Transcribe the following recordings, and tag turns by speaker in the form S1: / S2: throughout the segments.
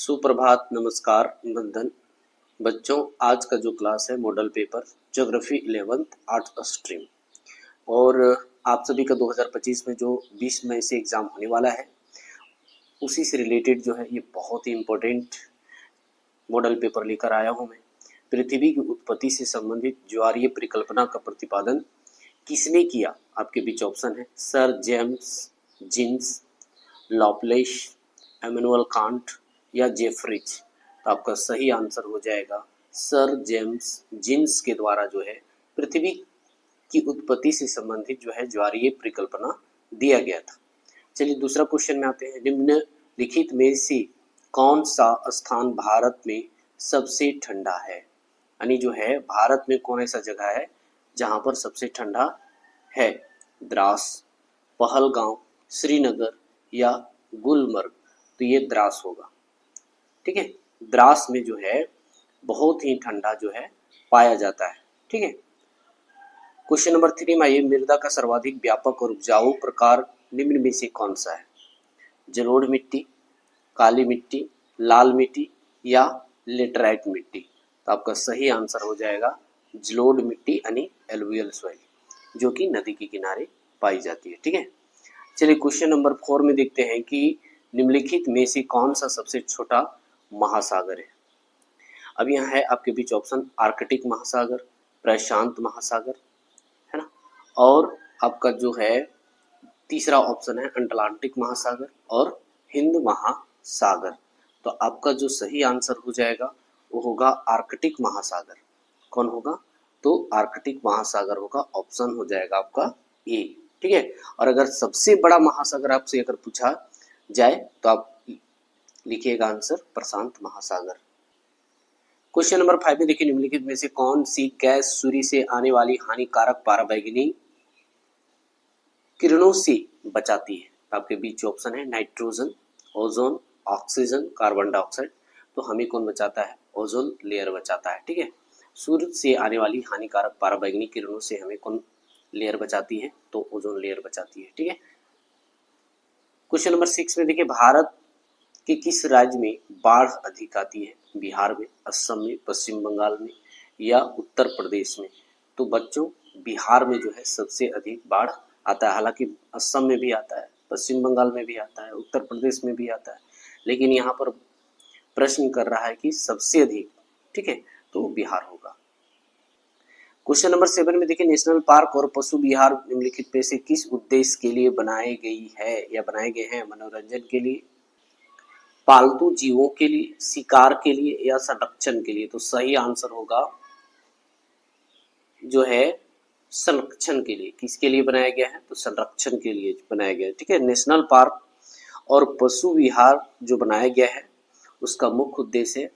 S1: सुप्रभात, नमस्कार, वंदन। बच्चों, आज का जो क्लास है model paper geography 11th arts stream और आप सभी का 2025 में जो 20 मई से एग्ज़ाम होने वाला है उसी से रिलेटेड जो है ये बहुत ही इम्पोर्टेंट मॉडल पेपर लेकर आया हूँ मैं। पृथ्वी की उत्पत्ति से संबंधित ज्वारीय परिकल्पना का प्रतिपादन किसने किया? आपके बीच ऑप्शन है sir James Jeans, Laplace, Immanuel Kant या जेफरिज। तो आपका सही आंसर हो जाएगा सर जेम्स जीन्स के द्वारा जो है पृथ्वी की उत्पत्ति से संबंधित जो है ज्वारीय परिकल्पना दिया गया था। चलिए दूसरा क्वेश्चन में आते हैं। निम्नलिखित में से कौन सा स्थान भारत में सबसे ठंडा है? यानी जो है भारत में कौन ऐसा जगह है जहां पर सबसे ठंडा है? द्रास, पहलगांव, श्रीनगर या गुलमर्ग। तो ये द्रास होगा। ठीक है, द्रास में जो है बहुत ही ठंडा जो है पाया जाता है। ठीक है, क्वेश्चन नंबर 3 में आइए। मृदा का सर्वाधिक व्यापक और उपजाऊ प्रकार निम्न में से कौन सा है? जलोढ़ मिट्टी, काली मिट्टी, लाल मिट्टी या लेटराइट मिट्टी। तो आपका सही आंसर हो जाएगा जलोढ़ मिट्टी यानी एलुवियल सॉइल, जो कि नदी के किनारे पाई जाती है। ठीक है, चलिए क्वेश्चन नंबर 4 में देखते हैं कि निम्नलिखित में से कौन सा सबसे छोटा महासागर है? अब यहाँ है आपके बीच ऑप्शन आर्कटिक महासागर, प्रशांत महासागर, है ना, और आपका जो है तीसरा ऑप्शन है अटलांटिक महासागर और हिंद महासागर। तो आपका जो सही आंसर हो जाएगा वो होगा आर्कटिक महासागर। कौन होगा? तो आर्कटिक महासागर होगा, ऑप्शन हो जाएगा आपका ए। ठीक है, और अगर सबसे बड़ा महासागर आपसे अगर पूछा जाए तो आप लिखिएगा आंसर प्रशांत महासागर। क्वेश्चन नंबर 5 में देखिए, निम्नलिखित में से कौन सी गैस सूर्य से आने वाली हानिकारक पराबैंगनी किरणों से बचाती है? आपके बीच ऑप्शन है nitrogen, ozone, oxygen, carbon dioxide. तो हमें कौन बचाता है? ओजोन लेयर बचाता है। ठीक है, सूर्य से आने वाली हानिकारक पराबैंगनी किरणों से हमें कौन लेयर बचाती है? तो ओजोन लेयर बचाती है। ठीक है, क्वेश्चन नंबर 6 में देखिए, भारत के किस राज्य में बाढ़ अधिक आती है? बिहार में, असम में, पश्चिम बंगाल में या उत्तर प्रदेश में? तो बच्चों बिहार में जो है सबसे अधिक बाढ़ आता है। हालांकि असम में भी आता है, पश्चिम बंगाल में भी आता है, उत्तर प्रदेश में भी आता है, लेकिन यहाँ पर प्रश्न कर रहा है कि सबसे अधिक। ठीक है, तो बिहार होगा। क्वेश्चन नंबर 7 में देखिए, नेशनल पार्क और पशु विहार निम्नलिखित में से किस उद्देश्य के लिए बनाए गई है या बनाए गए हैं? मनोरंजन के लिए, पालतू जीवों के लिए, शिकार के लिए या संरक्षण के लिए? तो सही आंसर होगा जो है संरक्षण के लिए। किसके लिए बनाया गया है? तो संरक्षण के लिए बनाया गया है। ठीक है, नेशनल पार्क और पशु विहार जो बनाया गया है उसका मुख्य उद्देश्य है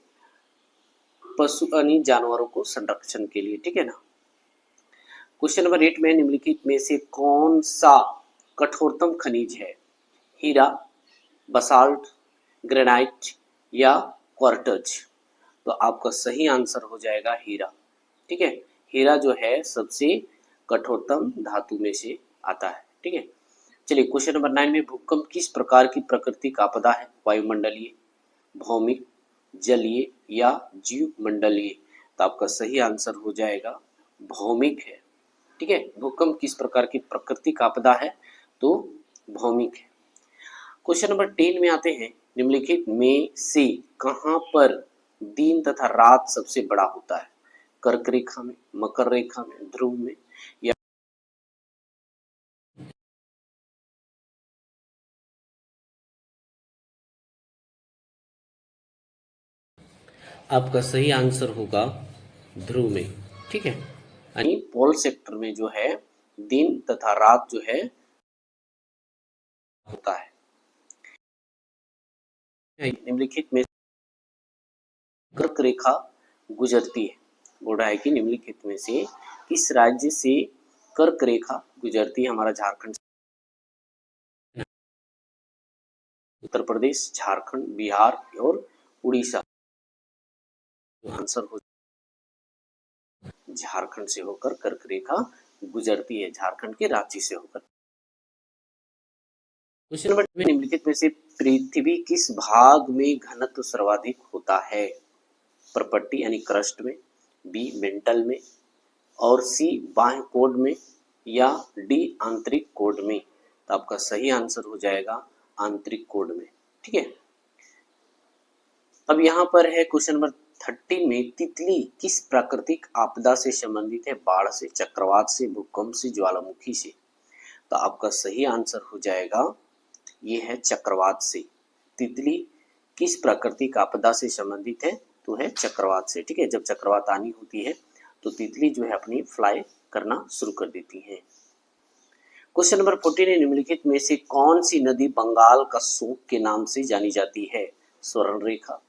S1: पशु यानी जानवरों को संरक्षण के लिए। ठीक है ना। क्वेश्चन नंबर 8 में, निम्नलिखित में से कौन सा कठोरतम खनिज है? हीरा, बसाल्ट, ग्रेनाइट या क्वार्ट्ज? तो आपका सही आंसर हो जाएगा हीरा। ठीक है, हीरा जो है सबसे कठोरतम धातु में से आता है। ठीक है, चलिए क्वेश्चन नंबर 9 में, भूकंप किस प्रकार की प्राकृतिक आपदा है? वायुमंडलीय, भौमिक, जलीय या जीवमंडलीय? तो आपका सही आंसर हो जाएगा भौमिक है। ठीक है, भूकंप किस प्रकार की प्राकृतिक आपदा है? तो भौमिक है। क्वेश्चन नंबर 10 में आते हैं, निम्नलिखित में से कहां पर दिन तथा रात सबसे बड़ा होता है? कर्क रेखा में, मकर रेखा में, ध्रुव में या? आपका सही आंसर होगा ध्रुव में। ठीक है, यानी पोल सेक्टर में जो है दिन तथा रात जो है होता है। निम्नलिखित में कर्क रेखा गुजरती है। बोल रहा है कि निम्नलिखित में से किस राज्य से कर्क रेखा गुजरती है? हमारा झारखंड, उत्तर प्रदेश, झारखंड, बिहार और उड़ीसा। आंसर हो झारखंड से होकर कर्क रेखा गुजरती है, झारखंड के रांची से होकर। क्वेश्चन नंबर 2 में निम्नलिखित में से पृथ्वी किस भाग में घनत्व सर्वाधिक होता है? प्रपट्टी यानी क्रस्ट में, बी मेंटल में, और सी बाह्य कोड में, या डी आंतरिक कोड में। तो आपका सही आंसर हो जाएगा आंतरिक कोड में। ठीक है, अब यहाँ पर है क्वेश्चन नंबर 13 में तितली किस प्राकृतिक आपदा से संबंधित है? बाढ़ से, चक्रवात से, भूकंप से, ज्वालामुखी से। तो आपका सही आंसर हो जाएगा ये है चक्रवात से। तितली किस प्राकृतिक आपदा से संबंधित है? तो है चक्रवात से। ठीक है, जब चक्रवात आनी होती है तो तितली जो है अपनी फ्लाई करना शुरू कर देती है। क्वेश्चन नंबर 14 निम्नलिखित में से कौन सी नदी बंगाल का शोक के नाम से जानी जाती है? स्वर्ण रेखा,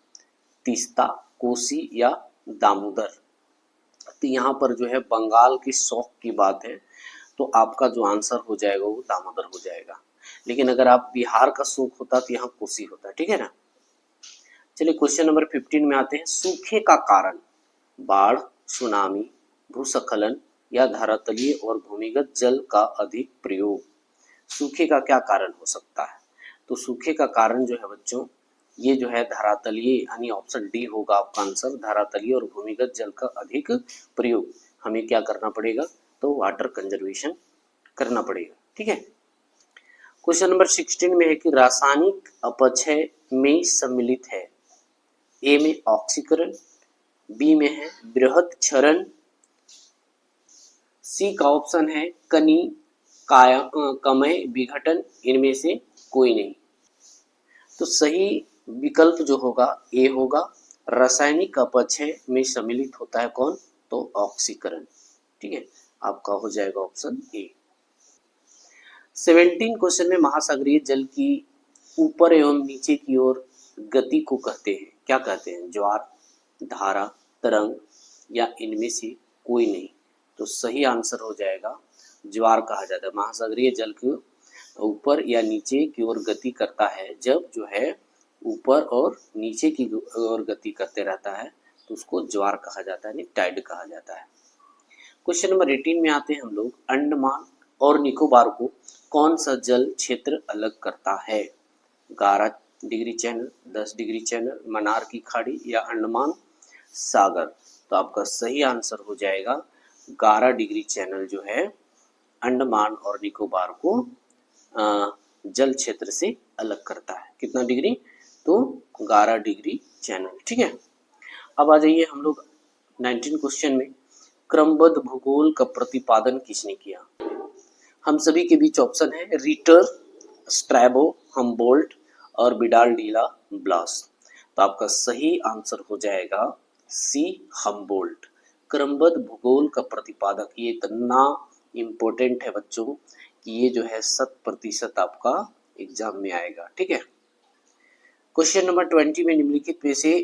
S1: तीस्ता, कोसी या दामोदर। तो यहाँ पर जो है बंगाल की शौक की बात है तो आपका जो आंसर हो जाएगा वो दामोदर हो जाएगा। लेकिन अगर आप बिहार का शौक होता तो यहाँ कोसी होता। ठीक है ना। चलिए क्वेश्चन नंबर 15 में आते हैं। सूखे का कारण बाढ़, सुनामी, भूस्खलन या धरातलीय और भूमिगत जल का अधिक प्रयोग। सूखे का क्या कारण हो सकता है? तो सूखे का कारण जो है बच्चों ये जो है धरातलीय, यानी ऑप्शन डी होगा आपका आंसर। धरातलीय और भूमिगत जल का अधिक प्रयोग। हमें क्या करना पड़ेगा? तो वाटर कंजर्वेशन करना पड़ेगा। ठीक है। क्वेश्चन नंबर 16 में है कि रासायनिक अपचय में सम्मिलित है। ए में ऑक्सीकरण, बी में है बृहद क्षरण, सी का ऑप्शन है कनी कमय विघटन, इनमें से कोई नहीं। तो सही विकल्प जो होगा ए होगा। रासायनिक अपचय में सम्मिलित होता है कौन? तो ऑक्सीकरण। ठीक है, आपका हो जाएगा ऑप्शन ए। 17 क्वेश्चन में महासागरीय जल की ऊपर एवं नीचे की ओर गति को कहते हैं, क्या कहते हैं? ज्वार, धारा, तरंग या इनमें से कोई नहीं। तो सही आंसर हो जाएगा ज्वार कहा जाता है। महासागरीय जल के ऊपर या नीचे की ओर गति करता है, जब जो है ऊपर और नीचे की ओर गति करते रहता है तो उसको ज्वार कहा जाता है, टाइड कहा जाता है। क्वेश्चन नंबर 18 में आते हैं हम लोग। अंडमान और निकोबार को कौन सा जल क्षेत्र अलग करता है? 11 degree channel, 10 degree channel, Mannar की खाड़ी या अंडमान सागर। तो आपका सही आंसर हो जाएगा 11 डिग्री चैनल जो है अंडमान और निकोबार को जल क्षेत्र से अलग करता है। कितना डिग्री? तो 11 डिग्री चैनल। ठीक है, अब आ जाइए हम लोग 19 क्वेश्चन में। क्रमबद्ध भूगोल का प्रतिपादन किसने किया? हम सभी के बीच ऑप्शन है रीटर, स्ट्रैबो, हमबोल्ट और विडाल डीला ब्लास। तो आपका सही आंसर हो जाएगा सी हमबोल्ट। क्रमबद्ध भूगोल का प्रतिपादक। ये इतना इम्पोर्टेंट है बच्चों कि ये जो है 100% आपका एग्जाम में आएगा। ठीक है। क्वेश्चन नंबर 20 में निम्नलिखित में से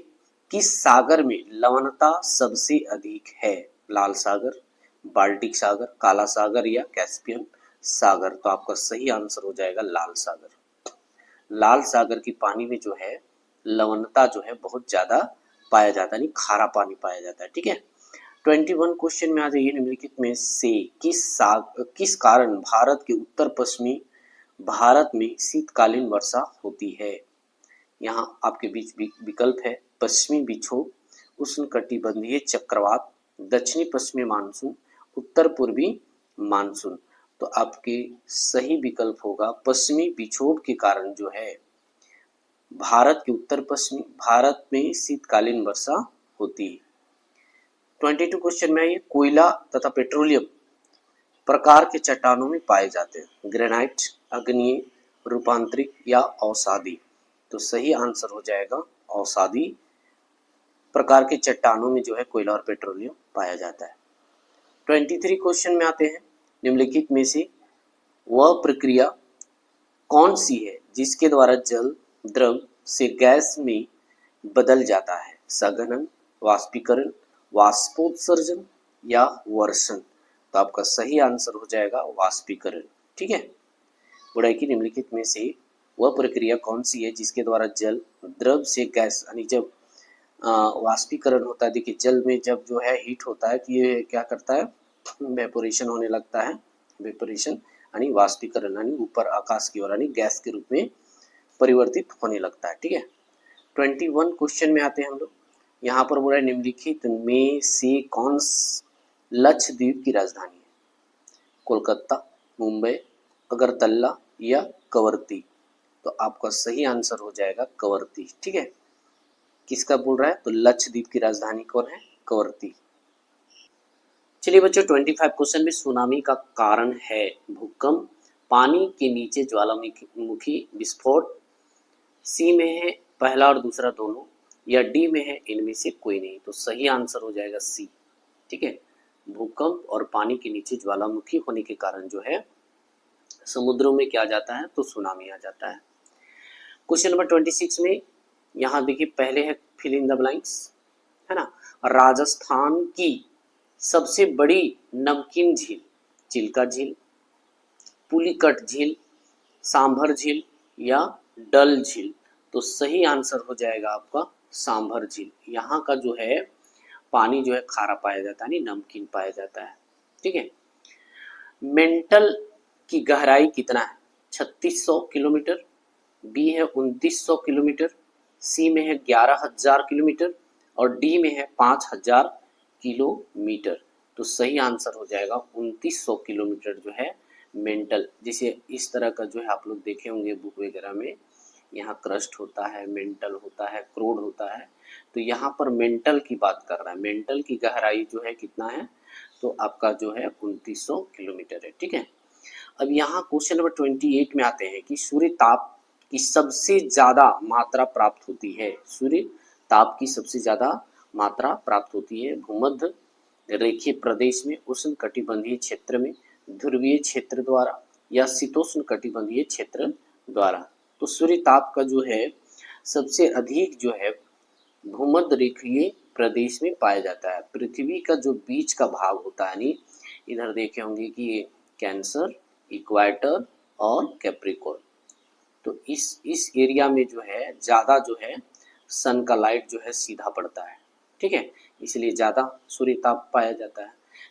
S1: किस सागर में लवणता सबसे अधिक है? लाल सागर, बाल्टिक सागर, काला सागर या कैस्पियन सागर। तो आपका सही आंसर हो जाएगा लाल सागर। लाल सागर की पानी में जो है लवणता जो है बहुत ज्यादा पाया जाता है, खारा पानी पाया जाता है। ठीक है। 21 क्वेश्चन में आ जाइए। निम्नलिखित में से किस कारण भारत के उत्तर पश्चिमी भारत में शीतकालीन वर्षा होती है? यहाँ आपके बीच विकल्प है पश्चिमी विक्षोभ, उष्णकटिबंधीय चक्रवात, दक्षिणी पश्चिमी मानसून, उत्तर पूर्वी मानसून। तो आपके सही विकल्प होगा पश्चिमी विक्षोभ के कारण जो है भारत के उत्तर पश्चिमी भारत में शीतकालीन वर्षा होती है। 22 क्वेश्चन में आइए। कोयला तथा पेट्रोलियम प्रकार के चट्टानों में पाए जाते हैं। ग्रेनाइट, अग्नीय, रूपांतरिक या अवसादी। तो सही आंसर हो जाएगा अवसादी प्रकार के चट्टानों में जो है कोयला और पेट्रोलियम पाया जाता है। 23 क्वेश्चन में आते हैं। निम्नलिखित में से वह प्रक्रिया कौन सी है जिसके द्वारा जल द्रव से गैस में बदल जाता है? संघनन, वाष्पीकरण, वाष्पोत्सर्जन या वर्षण। तो आपका सही आंसर हो जाएगा वाष्पीकरण। ठीक है। बुराई की निम्नलिखित में से वह प्रक्रिया कौन सी है जिसके द्वारा जल द्रव से गैस, यानी जब वाष्पीकरण होता है। देखिए जल में जब जो है हीट होता है कि ये क्या करता है, वेपोरेशन होने लगता है, वेपोरेशन आणि वाष्पीकरण आणि ऊपर आकाश की ओर यानी गैस के रूप में परिवर्तित होने लगता है। ठीक है, 21 क्वेश्चन में आते हैं हम लोग। यहाँ पर बोला निम्नलिखित में से कौन लक्षद्वीप की राजधानी है? कोलकाता, मुंबई, अगरतला या कवरत्ती? तो आपका सही आंसर हो जाएगा कवरत्ती। ठीक है, किसका बोल रहा है? तो लक्षद्वीप की राजधानी कौन है? कवरत्ती। चलिए बच्चों 25 क्वेश्चन में सुनामी का कारण है भूकंप, पानी के नीचे ज्वालामुखी विस्फोट, सी में है पहला और दूसरा दोनों, या डी में है इनमें से कोई नहीं? तो सही आंसर हो जाएगा सी। ठीक है, भूकंप और पानी के नीचे ज्वालामुखी होने के कारण जो है समुद्रों में क्या जाता है? तो सुनामी आ जाता है। क्वेश्चन नंबर 26 में यहाँ देखिए पहले है फिल इन द ब्लैंक्स, है ना। राजस्थान की सबसे बड़ी नमकीन झील, चिल्का झील, पुलिकट झील, सांभर झील या डल झील? तो सही आंसर हो जाएगा आपका सांभर झील। यहाँ का जो है पानी जो है खारा पाया जाता है, नहीं नमकीन पाया जाता है। ठीक है, मेंटल की गहराई कितना है? 3600 किलोमीटर, बी है 2900 किलोमीटर, सी में है 11,000 किलोमीटर और डी में है 5,000 किलोमीटर? तो सही आंसर हो जाएगा 2900 किलोमीटर जो है मेंटल। जैसे इस तरह का जो है आप लोग देखे होंगे बुक वगैरह में, यहाँ क्रस्ट होता है, मेंटल होता है, क्रोड होता है, तो यहाँ पर मेंटल की बात कर रहा है। मेंटल की गहराई जो है कितना है? तो आपका जो है 2900 किलोमीटर है। ठीक है, अब यहाँ क्वेश्चन नंबर 28 में आते हैं कि सूर्य ताप की सबसे ज्यादा मात्रा प्राप्त होती है। सूर्य ताप की सबसे ज्यादा मात्रा प्राप्त होती है भूमध्य रेखीय प्रदेश में, उष्ण कटिबंधीय क्षेत्र में, ध्रुवीय क्षेत्र द्वारा या शीतोष्ण कटिबंधीय क्षेत्र द्वारा? तो सूर्य ताप का जो है सबसे अधिक जो है भूमध्य रेखीय प्रदेश में पाया जाता है। पृथ्वी का जो बीच का भाग होता है, यानी इधर देखे होंगे कि कैंसर, इक्वेटर और कैप्रिकॉर्न, तो इस एरिया में जो है ज़्यादा जो है सन का लाइट जो है सीधा पड़ता है। ठीक है, इसलिए ज़्यादा सूर्य ताप पाया जाता है,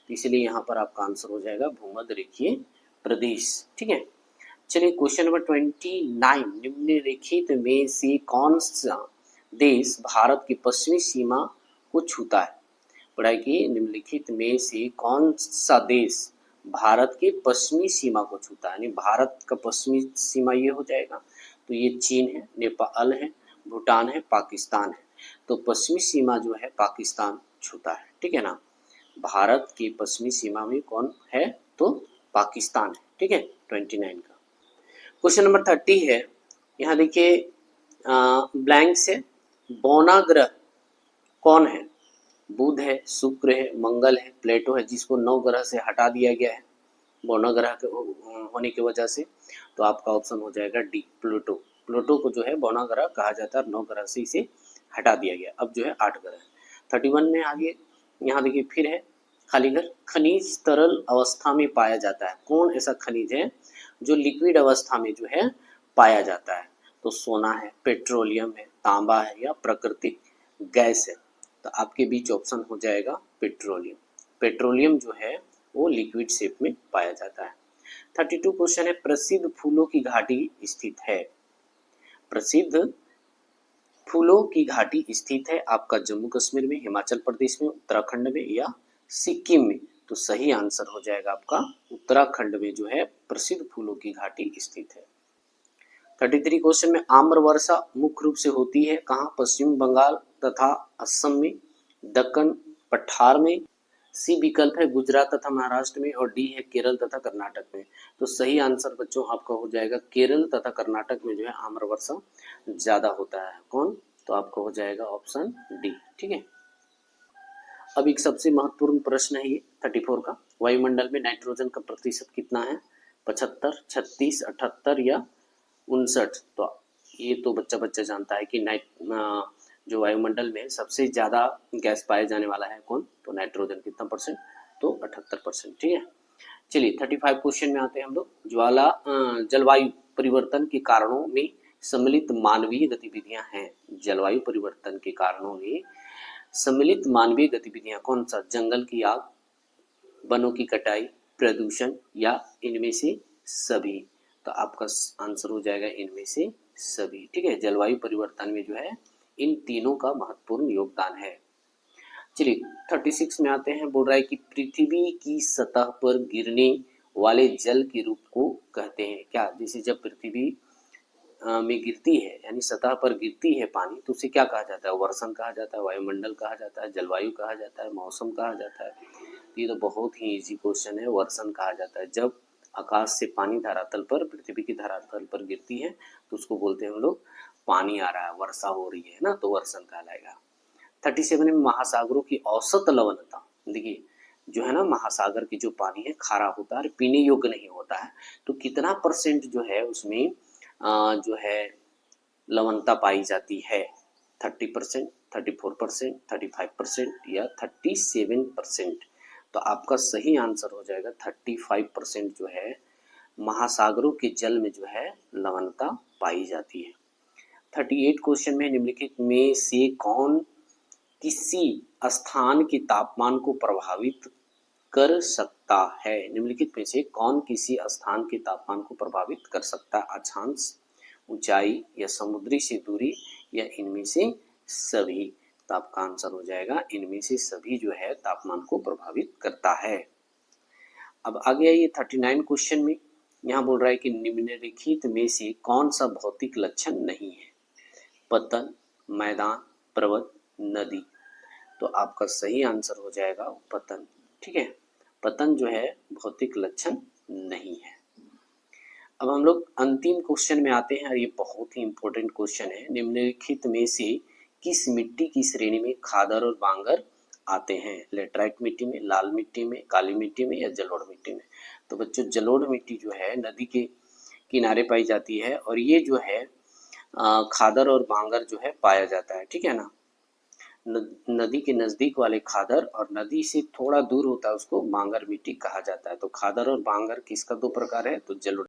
S1: तो इसलिए यहाँ पर आपका आंसर हो जाएगा भूमध्य रेखीय प्रदेश। ठीक है, चलिए क्वेश्चन नंबर 29, निम्नलिखित में से कौन सा देश भारत की पश्चिमी सीमा को छूता है? पढ़ाई की, निम्नलिखित में से कौन सा देश भारत के पश्चिमी सीमा को छूता है? यानी भारत का पश्चिमी सीमा ये हो जाएगा, तो ये चीन है, नेपाल है, भूटान है, पाकिस्तान है। तो पश्चिमी सीमा जो है पाकिस्तान छूता है। ठीक है ना, भारत की पश्चिमी सीमा में कौन है? तो पाकिस्तान है। ठीक है, 29 का। क्वेश्चन नंबर 30 है, यहाँ देखिए ब्लैंक से, बौना ग्रह कौन है? बुध है, शुक्र है, मंगल है, प्लेटो है, जिसको 9 ग्रह से हटा दिया गया है बौना ग्रह के होने की वजह से। तो आपका ऑप्शन हो जाएगा डी, प्लूटो। प्लूटो को जो है बौना ग्रह कहा जाता है, 9 ग्रह से इसे हटा दिया गया, अब जो है 8 ग्रह। 31 में आगे यहाँ देखिए फिर है खाली घर, खनिज तरल अवस्था में पाया जाता है। कौन ऐसा खनिज है जो लिक्विड अवस्था में जो है पाया जाता है? तो सोना है, पेट्रोलियम है, तांबा है या प्राकृतिक गैस है? तो आपके बीच ऑप्शन हो जाएगा पेट्रोलियम। पेट्रोलियम जो है वो लिक्विड शेप में पाया जाता है। 32 क्वेश्चन है, प्रसिद्ध फूलों की घाटी स्थित है? प्रसिद्ध फूलों की घाटी स्थित है आपका जम्मू कश्मीर में, हिमाचल प्रदेश में, उत्तराखंड में या सिक्किम में? तो सही आंसर हो जाएगा आपका उत्तराखंड में जो है प्रसिद्ध फूलों की घाटी स्थित है। 33 क्वेश्चन में, आम्र वर्षा मुख्य रूप से होती है कहाँ? पश्चिम बंगाल तथा असम में, दक्कन पठार में, सी विकल्प है गुजरात तथा महाराष्ट्र में और डी है केरल तथा कर्नाटक में? तो सही आंसर बच्चों आपका हो जाएगा केरल तथा कर्नाटक में जो है आम्र वर्षा ज्यादा होता है। कौन? तो आपका हो जाएगा ऑप्शन डी। ठीक है, अब एक सबसे महत्वपूर्ण प्रश्न है ये 34 का, वायुमंडल में नाइट्रोजन का प्रतिशत कितना है? 75, 36, 78 या 59? तो ये तो बच्चा जानता है कि जो वायुमंडल में सबसे ज्यादा गैस पाए जाने वाला है कौन? तो नाइट्रोजन। कितना परसेंट? तो 78%। ठीक है, चलिए 35 क्वेश्चन में आते हैं हम लोग। जलवायु परिवर्तन के कारणों में सम्मिलित मानवीय गतिविधियां हैं। जलवायु परिवर्तन के कारणों में सम्मिलित मानवीय गतिविधियां कौन सा? जंगल की आग, वनों की कटाई, प्रदूषण या इनमें से सभी। तो आपका आंसर हो जाएगा इनमें से सभी। ठीक है, जलवायु परिवर्तन में जो है इन तीनों का महत्वपूर्ण योगदान है। चलिए 36 में आते हैं। बोल रहा है कि पृथ्वी की सतह पर गिरने वाले जल के रूप को कहते हैं क्या? जैसे जब पृथ्वी में गिरती है, यानी सतह पर गिरती है पानी, तो उसे क्या कहा जाता है? वर्षण कहा जाता है, वायुमंडल कहा जाता है, जलवायु कहा जाता है, मौसम कहा जाता है। ये तो बहुत ही इजी क्वेश्चन है। वर्षण कहा जाता है। जब आकाश से पानी धरातल पर, पृथ्वी की धरातल पर गिरती है तो उसको बोलते हैं हम लोग पानी आ रहा है, वर्षा हो रही है ना, तो वर्षण कहलाएगा। 37 में महासागरों की औसत लवणता। देखिए जो है ना, महासागर की जो पानी है खारा होता है और पीने योग्य नहीं होता है, तो कितना परसेंट जो है उसमें जो है लवणता पाई जाती है? 30%, 34%, 35% या 37%? तो आपका सही आंसर हो जाएगा 35% जो है महासागरों के जल में जो है लवणता पाई जाती है। 38 क्वेश्चन में निम्नलिखित में से कौन किसी स्थान के तापमान को प्रभावित कर सकता है? निम्नलिखित में से कौन किसी स्थान के तापमान को प्रभावित कर सकता है? अक्षांश, ऊंचाई या समुद्री से दूरी या इनमें से सभी? तो आपका आंसर हो जाएगा इनमें से सभी जो है तापमान को प्रभावित करता है। अब आगे आइए 39 क्वेश्चन में। यहाँ बोल रहा है कि निम्नलिखित में से कौन सा भौतिक लक्षण नहीं है? पतन, मैदान, पर्वत, नदी। तो आपका सही आंसर हो जाएगा पतन। ठीक है, पतन जो है भौतिक लक्षण नहीं है। अब हम लोग अंतिम क्वेश्चन में आते हैं और ये बहुत ही इंपॉर्टेंट क्वेश्चन है। निम्नलिखित में से किस मिट्टी की श्रेणी में खादर और बांगर आते हैं? लेटराइट मिट्टी में, लाल मिट्टी में, काली मिट्टी में या जलोढ़ मिट्टी में? तो बच्चों जलोढ़ मिट्टी जो है नदी के किनारे पाई जाती है और ये जो है खादर और बांगर जो है पाया जाता है। ठीक है ना, नदी के नजदीक वाले खादर और नदी से थोड़ा दूर होता है उसको बांगर मिट्टी कहा जाता है। तो खादर और बांगर किसका दो प्रकार है? तो जलोढ़